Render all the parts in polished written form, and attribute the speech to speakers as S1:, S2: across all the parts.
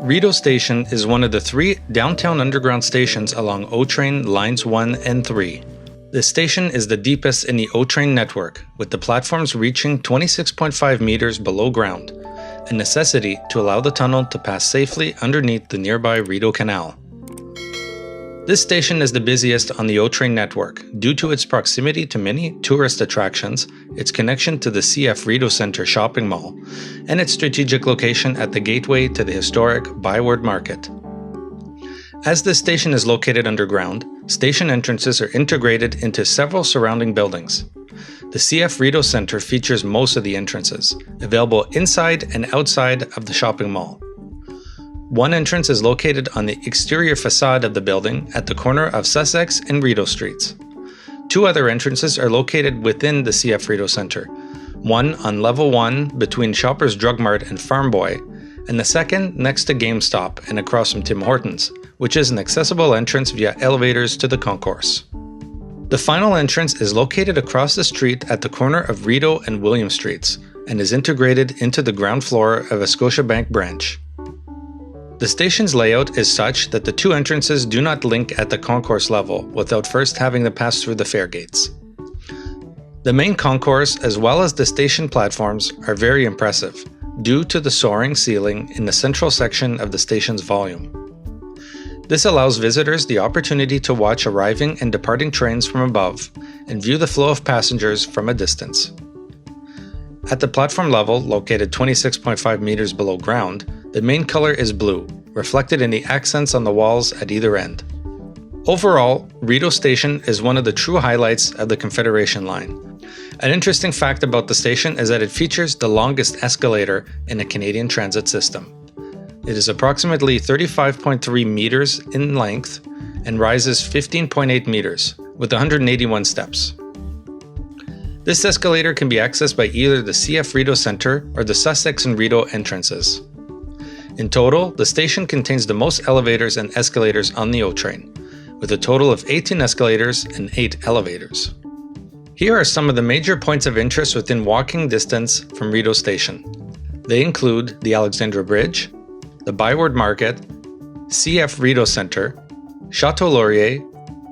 S1: Rideau Station is one of the 3 downtown underground stations along O-Train Lines 1 and 3. This station is the deepest in the O-Train network, with the platforms reaching 26.5 meters below ground, a necessity to allow the tunnel to pass safely underneath the nearby Rideau Canal. This station is the busiest on the O-Train network due to its proximity to many tourist attractions, its connection to the CF Rideau Centre shopping mall, and its strategic location at the gateway to the historic ByWard Market. As this station is located underground, station entrances are integrated into several surrounding buildings. The CF Rideau Centre features most of the entrances, available inside and outside of the shopping mall. One entrance is located on the exterior facade of the building at the corner of Sussex and Rideau Streets. 2 other entrances are located within the CF Rideau Centre, one on level 1 between Shoppers Drug Mart and Farm Boy, and the second next to GameStop and across from Tim Hortons, which is an accessible entrance via elevators to the concourse. The final entrance is located across the street at the corner of Rideau and William Streets, and is integrated into the ground floor of a Scotiabank branch. The station's layout is such that the 2 entrances do not link at the concourse level without first having to pass through the fare gates. The main concourse as well as the station platforms are very impressive due to the soaring ceiling in the central section of the station's volume. This allows visitors the opportunity to watch arriving and departing trains from above and view the flow of passengers from a distance. At the platform level, located 26.5 meters below ground, the main color is blue, reflected in the accents on the walls at either end. Overall, Rideau Station is one of the true highlights of the Confederation Line. An interesting fact about the station is that it features the longest escalator in a Canadian transit system. It is approximately 35.3 meters in length and rises 15.8 meters, with 181 steps. This escalator can be accessed by either the CF Rideau Centre or the Sussex and Rideau entrances. In total, the station contains the most elevators and escalators on the O-Train, with a total of 18 escalators and 8 elevators. Here are some of the major points of interest within walking distance from Rideau Station. They include the Alexandra Bridge, the ByWard Market, CF Rideau Centre, Château Laurier,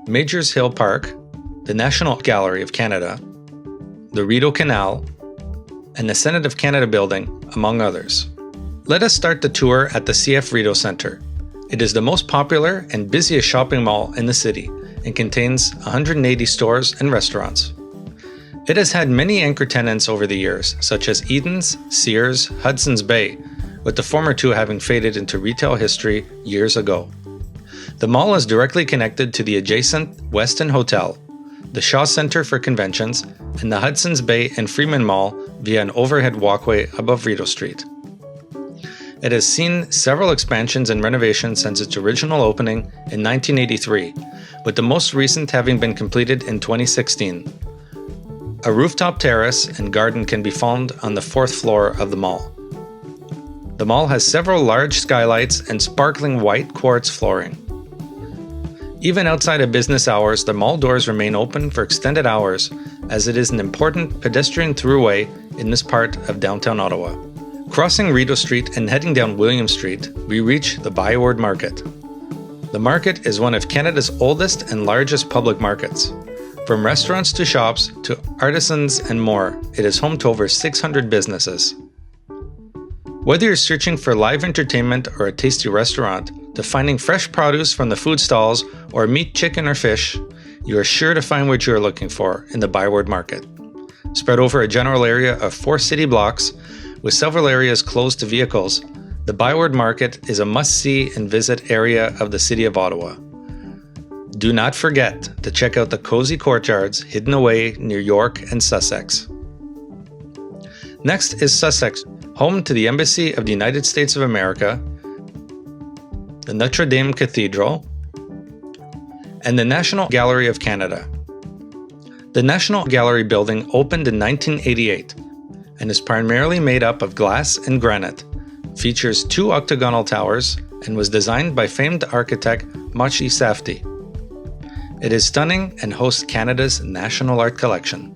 S1: Majors Hill Park, the National Gallery of Canada, the Rideau Canal, and the Senate of Canada building, among others. Let us start the tour at the CF Rideau Centre. It is the most popular and busiest shopping mall in the city and contains 180 stores and restaurants. It has had many anchor tenants over the years, such as Eaton's, Sears, Hudson's Bay, with the former 2 having faded into retail history years ago. The mall is directly connected to the adjacent Westin Hotel, the Shaw Centre for Conventions, and the Hudson's Bay and Freeman Mall via an overhead walkway above Rideau Street. It has seen several expansions and renovations since its original opening in 1983, with the most recent having been completed in 2016. A rooftop terrace and garden can be found on the 4th floor of the mall. The mall has several large skylights and sparkling white quartz flooring. Even outside of business hours, the mall doors remain open for extended hours, as it is an important pedestrian throughway in this part of downtown Ottawa. Crossing Rideau Street and heading down William Street, we reach the ByWard Market. The market is one of Canada's oldest and largest public markets. From restaurants to shops to artisans and more, it is home to over 600 businesses. Whether you're searching for live entertainment or a tasty restaurant, to finding fresh produce from the food stalls or meat, chicken, or fish, you are sure to find what you are looking for in the ByWard Market. Spread over a general area of 4 city blocks, with several areas closed to vehicles, the ByWard Market is a must-see and visit area of the City of Ottawa. Do not forget to check out the cozy courtyards hidden away near York and Sussex. Next is Sussex, home to the Embassy of the United States of America, the Notre Dame Cathedral, and the National Gallery of Canada. The National Gallery building opened in 1988 and is primarily made up of glass and granite, features 2 octagonal towers, and was designed by famed architect Machi Safdie. It is stunning and hosts Canada's national art collection.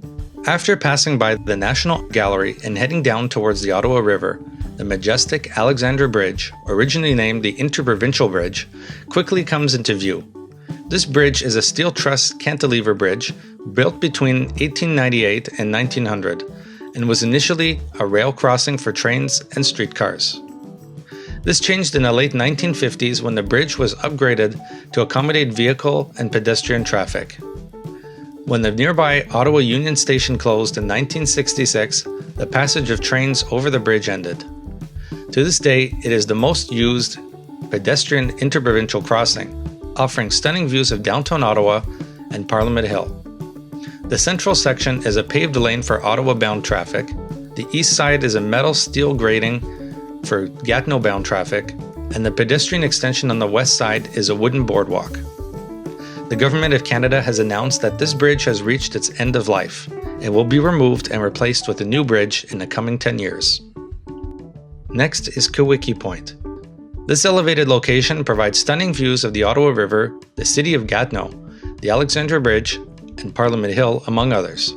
S1: After passing by the National Gallery and heading down towards the Ottawa River, the majestic Alexandra Bridge, originally named the Interprovincial Bridge, quickly comes into view. This bridge is a steel truss cantilever bridge built between 1898 and 1900 and was initially a rail crossing for trains and streetcars. This changed in the late 1950s when the bridge was upgraded to accommodate vehicle and pedestrian traffic. When the nearby Ottawa Union Station closed in 1966, the passage of trains over the bridge ended. To this day, it is the most used pedestrian interprovincial crossing, offering stunning views of downtown Ottawa and Parliament Hill. The central section is a paved lane for Ottawa-bound traffic. The east side is a metal steel grating for Gatineau-bound traffic, and the pedestrian extension on the west side is a wooden boardwalk. The Government of Canada has announced that this bridge has reached its end of life. It will be removed and replaced with a new bridge in the coming 10 years. Next is Kiweki Point. This elevated location provides stunning views of the Ottawa River, the city of Gatineau, the Alexandra Bridge, and Parliament Hill, among others.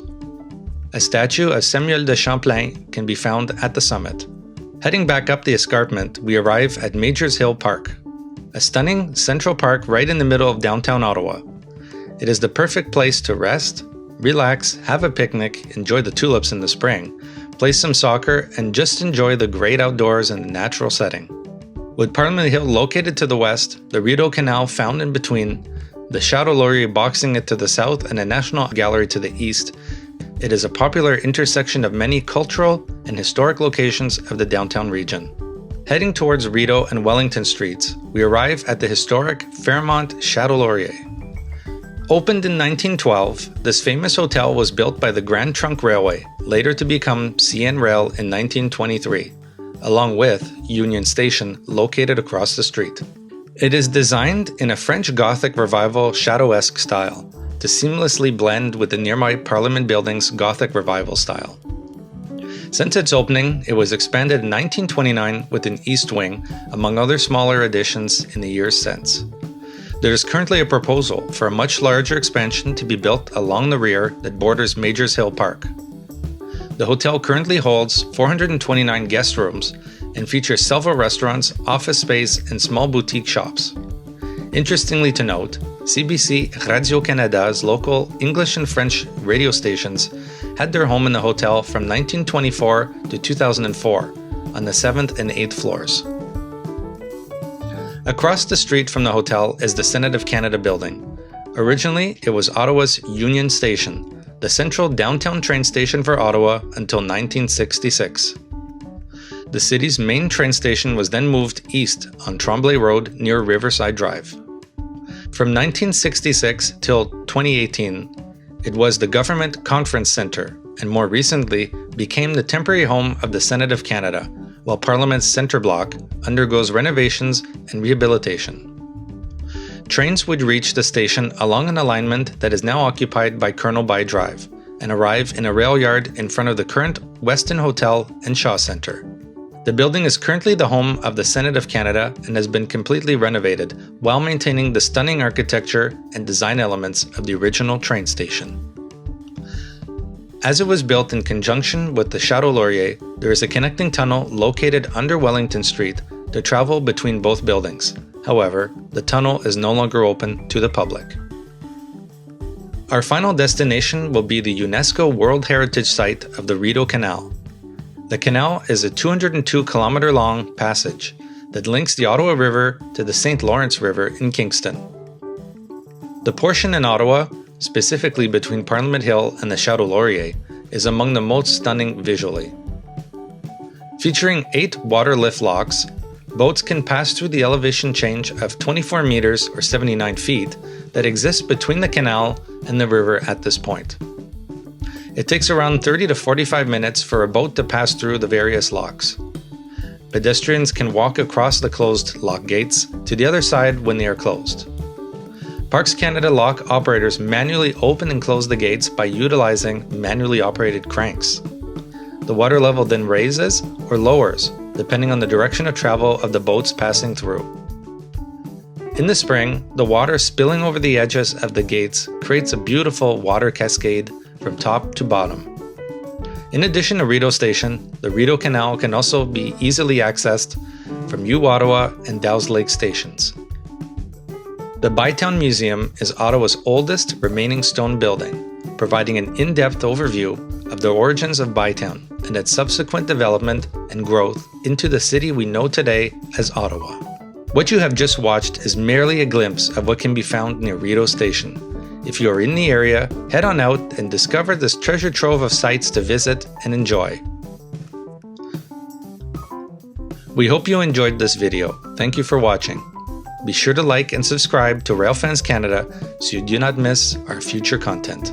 S1: A statue of Samuel de Champlain can be found at the summit. Heading back up the escarpment, we arrive at Majors Hill Park, a stunning central park right in the middle of downtown Ottawa. It is the perfect place to rest, relax, have a picnic, enjoy the tulips in the spring, play some soccer, and just enjoy the great outdoors and the natural setting. With Parliament Hill located to the west, the Rideau Canal found in between, the Château Laurier boxing it to the south, and the National Gallery to the east, it is a popular intersection of many cultural and historic locations of the downtown region. Heading towards Rideau and Wellington Streets, we arrive at the historic Fairmont Château Laurier. Opened in 1912, this famous hotel was built by the Grand Trunk Railway, later to become CN Rail in 1923, along with Union Station located across the street. It is designed in a French Gothic Revival Chateau-esque style to seamlessly blend with the nearby Parliament Building's Gothic Revival style. Since its opening, it was expanded in 1929 with an east wing, among other smaller additions in the years since. There is currently a proposal for a much larger expansion to be built along the rear that borders Majors Hill Park. The hotel currently holds 429 guest rooms and features several restaurants, office space, and small boutique shops. Interestingly to note, CBC Radio Canada's local English and French radio stations had their home in the hotel from 1924 to 2004 on the 7th and 8th floors. Across the street from the hotel is the Senate of Canada building. Originally, it was Ottawa's Union Station, the central downtown train station for Ottawa until 1966. The city's main train station was then moved east on Tremblay Road near Riverside Drive. From 1966 till 2018, it was the Government Conference Centre and more recently became the temporary home of the Senate of Canada, while Parliament's Centre Block undergoes renovations and rehabilitation. Trains would reach the station along an alignment that is now occupied by Colonel By Drive and arrive in a rail yard in front of the current Westin Hotel and Shaw Centre. The building is currently the home of the Senate of Canada and has been completely renovated while maintaining the stunning architecture and design elements of the original train station. As it was built in conjunction with the Château Laurier, there is a connecting tunnel located under Wellington Street to travel between both buildings. However, the tunnel is no longer open to the public. Our final destination will be the UNESCO World Heritage Site of the Rideau Canal. The canal is a 202-kilometer-long passage that links the Ottawa River to the St. Lawrence River in Kingston. The portion in Ottawa, specifically between Parliament Hill and the Château Laurier, is among the most stunning visually. Featuring 8 water lift locks, boats can pass through the elevation change of 24 meters or 79 feet that exists between the canal and the river at this point. It takes around 30 to 45 minutes for a boat to pass through the various locks. Pedestrians can walk across the closed lock gates to the other side when they are closed. Parks Canada lock operators manually open and close the gates by utilizing manually operated cranks. The water level then raises or lowers depending on the direction of travel of the boats passing through. In the spring, the water spilling over the edges of the gates creates a beautiful water cascade from top to bottom. In addition to Rideau Station, the Rideau Canal can also be easily accessed from Ottawa and Dow's Lake stations. The Bytown Museum is Ottawa's oldest remaining stone building, providing an in-depth overview of the origins of Bytown and its subsequent development and growth into the city we know today as Ottawa. What you have just watched is merely a glimpse of what can be found near Rideau Station. If you are in the area, head on out and discover this treasure trove of sites to visit and enjoy. We hope you enjoyed this video. Thank you for watching. Be sure to like and subscribe to Railfans Canada so you do not miss our future content.